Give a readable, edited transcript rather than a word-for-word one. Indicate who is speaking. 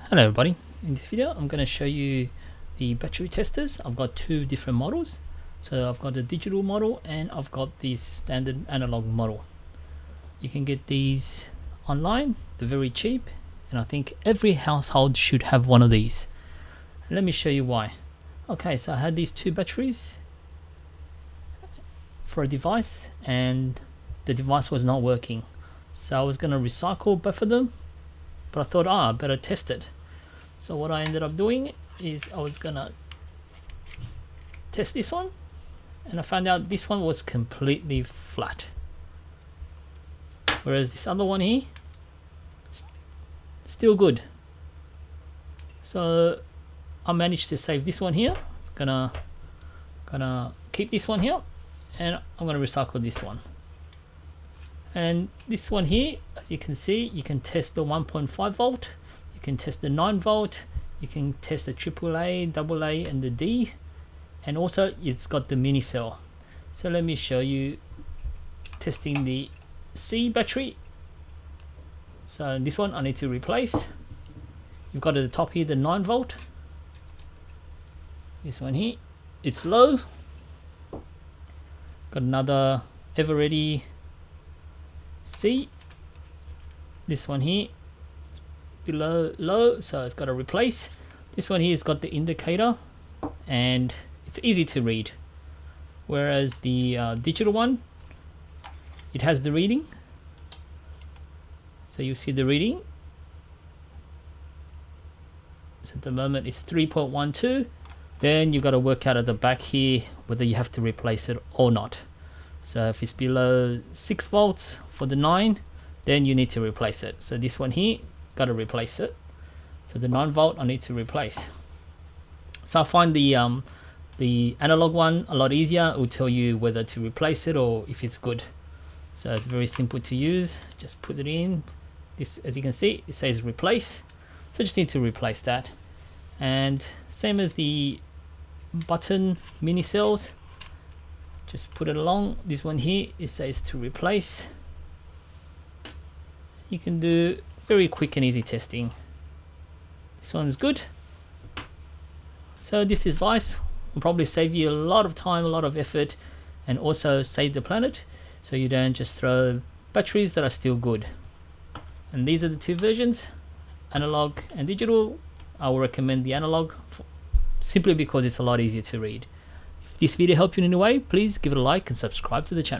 Speaker 1: Hello everybody, in this video I'm going to show you the battery testers. I've got two different models. So I've got the digital model and I've got the standard analog model. You can get these online, they're very cheap, and I think every household should have one of these. And let me show you why. Okay, so I had these two batteries for a device and the device was not working. So I was going to recycle both of them, but I thought, I better test it. So what I ended up doing is I was gonna test this one, and I found out this one was completely flat, whereas this other one here still good. So I managed to save this one here. It's gonna keep this one here, and I'm gonna recycle this one. And this one here, as you can see, you can test the 1.5 volt. You can test the 9 volt, you can test the AAA, AA, and the D, and also it's got the mini cell. So let me show you testing the C battery. So this one I need to replace. You've got at the top here the 9 volt. This one here, it's low. Got another Everready C. This one here, below low, so it's got to replace. This one here has got the indicator and it's easy to read, whereas the digital one, it has the reading. So you see the reading. So at the moment it's 3.12. Then you got to work out at the back here whether you have to replace it or not. So if it's below 6 volts for the 9, then you need to replace it. So this one here, got to replace it. So the 9 volt I need to replace. So I find the analog one a lot easier. It will tell you whether to replace it or if it's good. So it's very simple to use. Just put it in. This, as you can see, it says replace. So just need to replace that. And same as the button mini cells, just put it along. This one here, it says to replace. You can do very quick and easy testing. This one is good. So this device will probably save you a lot of time, a lot of effort, and also save the planet, so you don't just throw batteries that are still good. And these are the two versions, analog and digital. I will recommend the analog simply because it's a lot easier to read. If this video helped you in any way, please give it a like and subscribe to the channel.